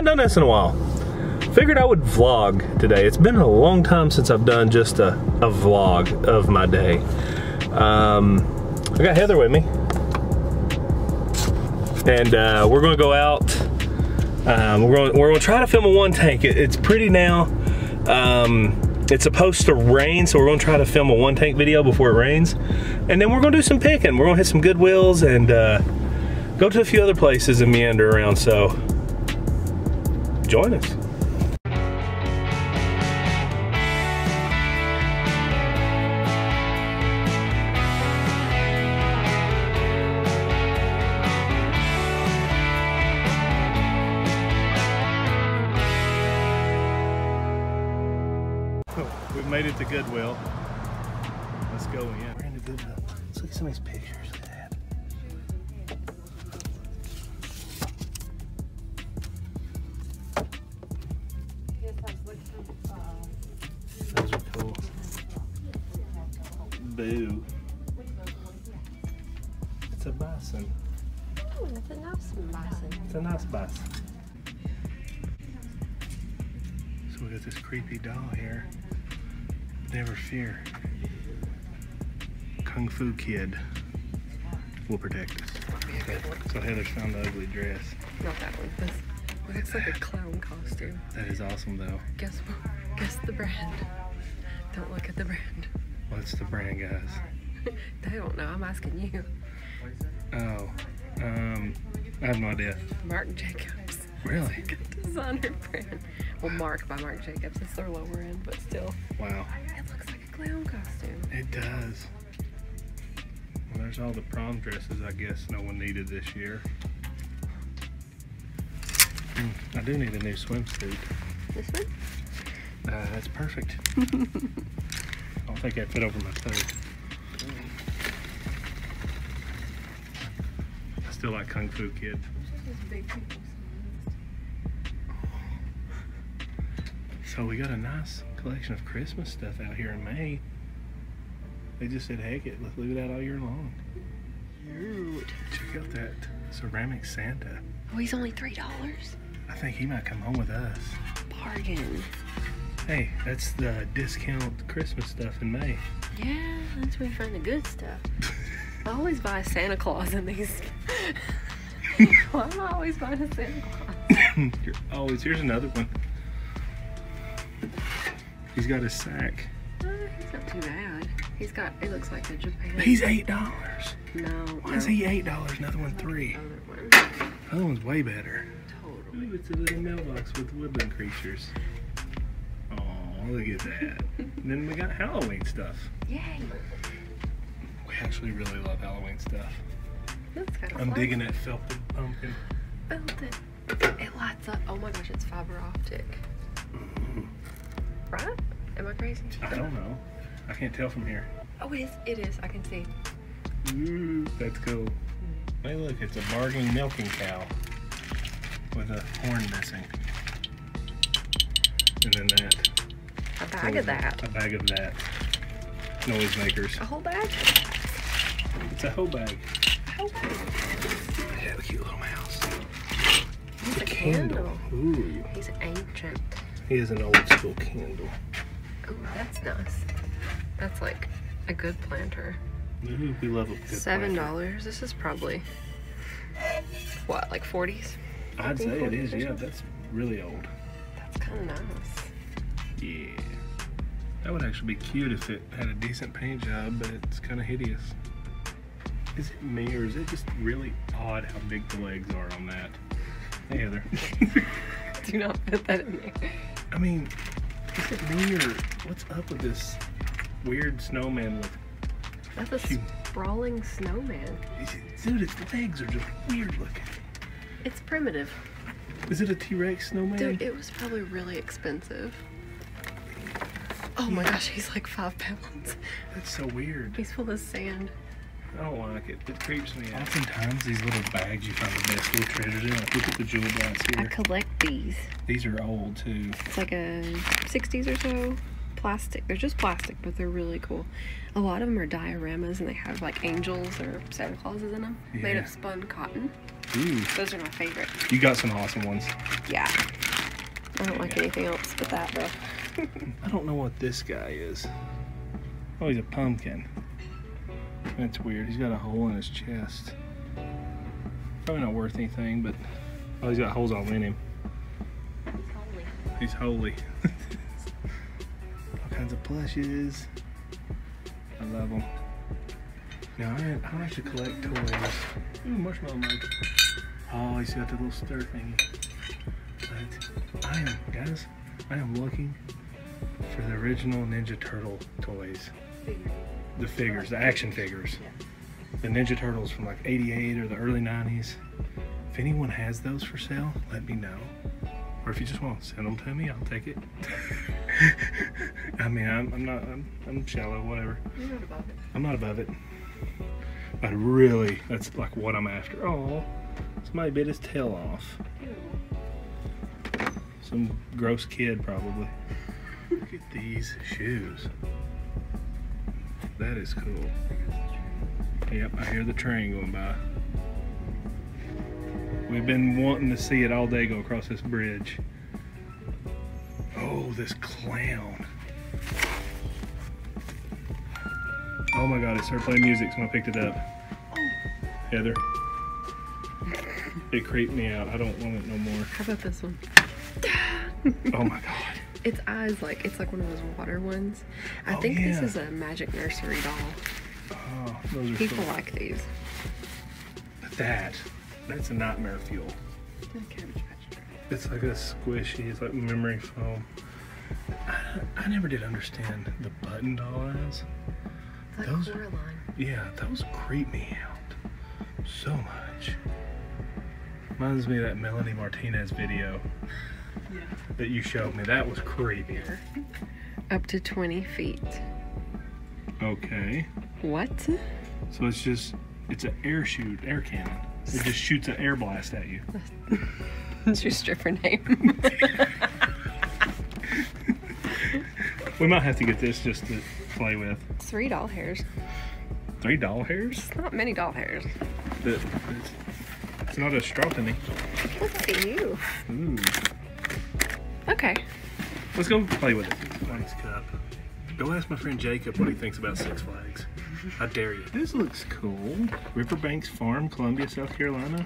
Hadn't done this in a while. Figured I would vlog today. It's been a long time since I've done just a vlog of my day. I got Heather with me. And we're gonna go out. We're gonna try to film a one tank. It's pretty now. It's supposed to rain, so we're gonna try to film a one tank video before it rains. And then we're gonna do some picking. We're gonna hit some Goodwills and go to a few other places and meander around, so join us. We've made it to Goodwill. Let's go in. We're in the Goodwill. Let's look at some of these pictures. Look at that. Those are cool. Boo. It's a bison. Oh, it's a nice bison. It's a nice bison. So we got this creepy doll here. Never fear. Kung Fu Kid will protect us. Okay. So Heather's found the ugly dress. Not that one. This looks like a clown costume. That is awesome though. Guess what? Guess the brand. Don't look at the brand. What's the brand, guys? They don't know. I'm asking you. Oh, I have no idea. Marc Jacobs. Really? It's like a designer brand. Well, Marc by Marc Jacobs. It's their lower end, but still. Wow. It looks like a clown costume. It does. Well, there's all the prom dresses I guess no one needed this year. I do need a new swimsuit. This one? That's perfect. I don't think that fit over my toe. I still like Kung Fu Kid. So we got a nice collection of Christmas stuff out here in May. They just said, heck it, let's leave it out all year long. Cute. Check out that ceramic Santa. Oh, he's only $3. I think he might come home with us. Bargain. Hey, that's the discount Christmas stuff in May. Yeah, that's where you find the good stuff. I always buy Santa Claus in these. Why am I always buying a Santa Claus? You're always, here's another one. He's got a sack. He's not too bad. He's got, it looks like a Japan. He's $8. No. Why is he $8? Another one $3. Other one's way better. Totally. Ooh, it's a little mailbox with woodland creatures. Oh, look at that. And then we got Halloween stuff. Yay. We actually really love Halloween stuff. That's kind of I'm fun. digging that felted pumpkin. Felted. It lights up. Oh my gosh, it's fiber optic. Right? Am I crazy? I don't know. I can't tell from here. Oh, it is. It is. I can see. Ooh, that's cool. Hey, look, it's a bargain milking cow with a horn missing. And then that. A bag of that. A bag of that. Noise makers. A whole bag? It's a whole bag. A whole bag. They have a cute little mouse. It's a candle. Ooh. He's ancient. He is an old school candle. Ooh, that's nice. That's like a good planter. Ooh, we love a good $7. planter. This is probably, what, like 40s? I'd say it is, yeah. That's really old. That's kind of nice. Yeah. That would actually be cute if it had a decent paint job, but it's kind of hideous. Is it me, or is it just really odd how big the legs are on that? Hey, Heather. Do not put that in there. I mean, is it me, or what's up with this weird snowman with... That's a sprawling snowman. Dude, its legs are just weird looking. It's primitive. Is it a T-Rex snowman? Dude, it was probably really expensive. Oh my gosh, he's like 5 pounds. That's so weird. He's full of sand. I don't like it. It creeps me out. Oftentimes, these little bags you find the best little treasures in. Like, look at the jewel box I here. collect these. These are old too. It's like a 60s or so. Plastic. They're just plastic, but they're really cool. A lot of them are dioramas, and they have like angels or Santa Clauses in them, made of spun cotton. Ooh. Those are my favorite. You got some awesome ones. Yeah. I don't like anything else but that, though. I don't know what this guy is. Oh, he's a pumpkin. That's weird. He's got a hole in his chest. Probably not worth anything, but oh, he's got holes all in him. He's holy. All kinds of plushes. I love them. Now I like to collect toys. Ooh, marshmallow mug. Oh, he's got the little stir thingy. But I am looking for the original Ninja Turtle toys. The figures, the action figures. The Ninja Turtles from like '88 or the early '90s. If anyone has those for sale, let me know. Or if you just want to send them to me, I'll take it. I mean, I'm shallow, whatever. You're not above it. I'm not above it. But really, that's like what I'm after. Oh, somebody bit his tail off. Ew. Some gross kid, probably. Look at these shoes. That is cool. Yep, I hear the train going by. We've been wanting to see it all day go across this bridge. Oh, this clown. Oh my God, it started playing music when I picked it up. Heather. It creeped me out. I don't want it no more. How about this one? Oh my God. Its eyes, it's like one of those water ones. I think yeah. this is a Magic Nursery doll. Oh, those are People cool. like these. That's a nightmare fuel. It's like a squishy, it's like memory foam. I never did understand the button doll eyes. Like Those Coraline. Yeah, those creep me out so much. Reminds me of that Melanie Martinez video that you showed me. That was creepy. Up to 20 feet. Okay. What? So it's an air cannon. It just shoots an air blast at you. That's your stripper name. We might have to get this just to play with. 3 doll hairs. 3 doll hairs? It's not many doll hairs. It's not a straw to me. Look at you. Ooh. Okay. Let's go play with it. Nice cup. Go ask my friend Jacob what he thinks about Six Flags. I dare you. This looks cool. Riverbanks Farm, Columbia, South Carolina.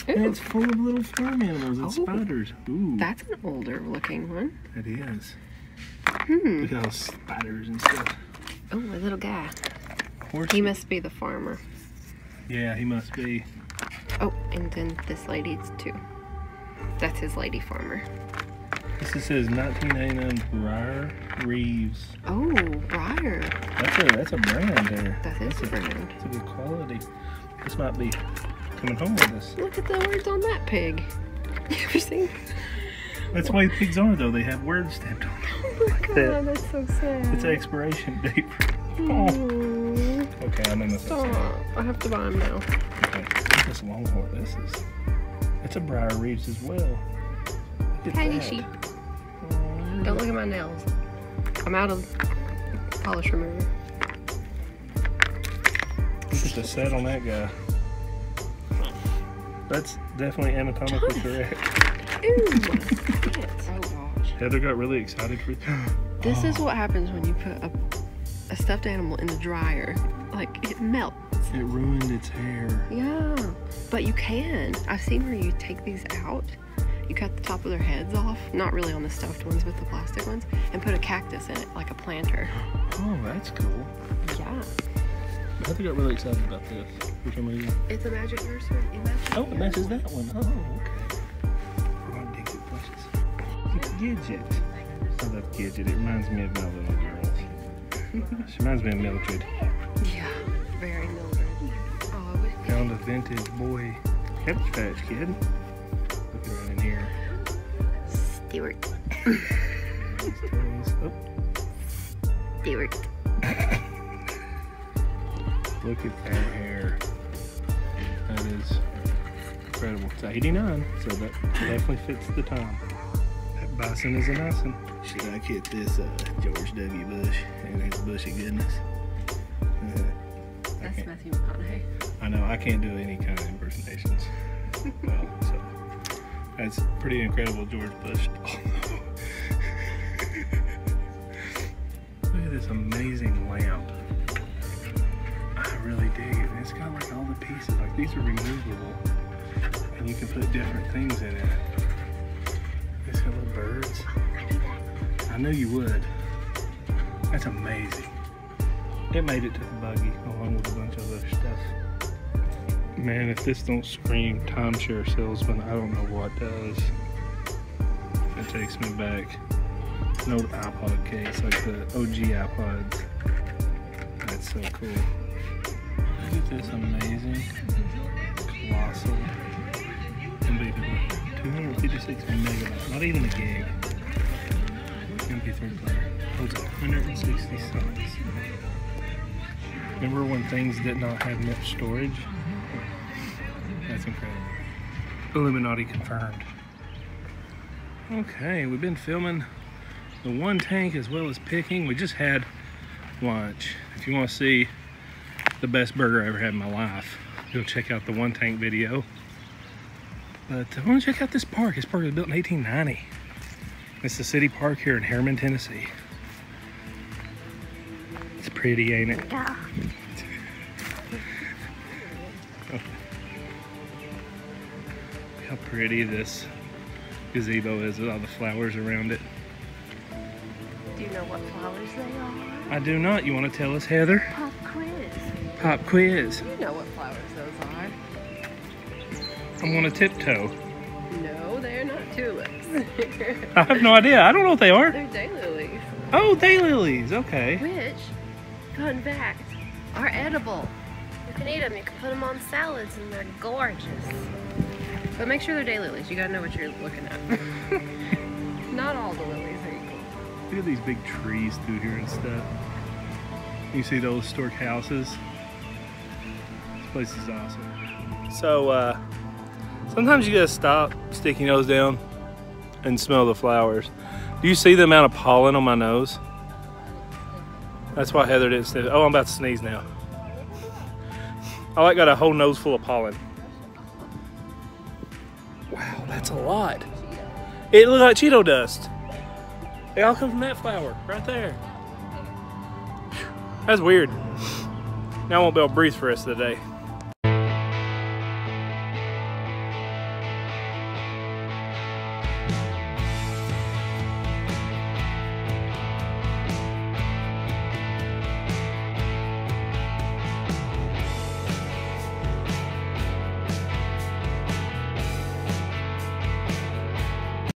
And it's full of little farm animals and spiders. Ooh. That's an older looking one. It is. Hmm. Look at all those spiders and stuff. Oh, a little guy. Horse. He must be the farmer. Yeah, he must be. Oh, and then this lady's too. That's his lady farmer. This says 1989 Briar Reeves. Oh, Briar. That's a brand there. That is a brand. It's a good quality. This might be coming home with us. Look at the words on that pig. You ever seen? That's the way pigs are, though. They have words stamped on them. Oh my God, that's so sad. It's expiration date. Oh. Okay, I'm in the Stop. I have to buy them now. Okay, this longhorn. It's a Briar Reeves as well. Hey, sheep. Don't look at my nails. I'm out of polish remover. Look at the set on that guy. That's definitely anatomically correct. Ooh. Oh gosh. Heather got really excited for This is what happens when you put a stuffed animal in the dryer. Like, it melts. It ruined its hair. Yeah. But you can. I've seen where you take these out. You cut the top of their heads off. Not really on the stuffed ones, but the plastic ones. And put a cactus in it, like a planter. Oh, that's cool. Yeah. Heather got really excited about this for some reason. It's a Magic Nursery. Oh, it matches that one. Oh, okay. We're going to dig the brushes. It's Gidget. I love Gidget. It reminds me of my little girls. She reminds me of Mildred. Yeah, very Mildred. Oh, I wish. Found a vintage boy Cabbage Patch Kid. Look around in here. Stewart. Oh. Stewart. Look at that hair. That is incredible. It's 89, so that definitely fits the time. That bison is a nice one. Should I get this George W. Bush and his bushy goodness? That's Matthew McConaughey. I know, I can't do any kind of impersonations. That's pretty incredible, George Bush. Oh, no. Look at this amazing lamp. I really dig it. It's got like all the pieces, like these are removable. And you can put different things in it. It's got little birds. I knew you would. That's amazing. It made it to the buggy along with a bunch of other stuff. Man, if this don't scream timeshare salesman, I don't know what does. It takes me back. An old iPod case, like the OG iPods. That's so cool. Look at this amazing, colossal, unbelievable, 256 megabytes, not even a gig. MP3 player. Holds 160 songs. Remember when things did not have much storage? That's incredible. Illuminati confirmed. Okay, we've been filming the one tank as well as picking. We just had lunch. If you want to see the best burger I ever had in my life, go check out the one tank video. But I want to check out this park. This park was built in 1890. It's the city park here in Harriman, Tennessee. It's pretty, ain't it? Yeah. How pretty this gazebo is with all the flowers around it. Do you know what flowers they are? I do not. You want to tell us, Heather? Pop quiz. Pop quiz. You know what flowers those are. I'm going to tiptoe. No, they're not tulips. I have no idea. I don't know what they are. They're daylilies. Oh, daylilies. Okay. Which, fun fact, are edible. You can eat them. You can put them on salads and they're gorgeous. But make sure they're daylilies. You gotta know what you're looking at. Not all the lilies are equal. Look at these big trees through here and stuff. You see those historic houses? This place is awesome. So, sometimes you gotta stop, stick your nose down, and smell the flowers. Do you see the amount of pollen on my nose? That's why Heather didn't sniff. Oh, I'm about to sneeze now. I like got a whole nose full of pollen. Wow, that's a lot. It looks like Cheeto dust. It all comes from that flower right there. That's weird. Now I won't be able to breathe for the rest of the day.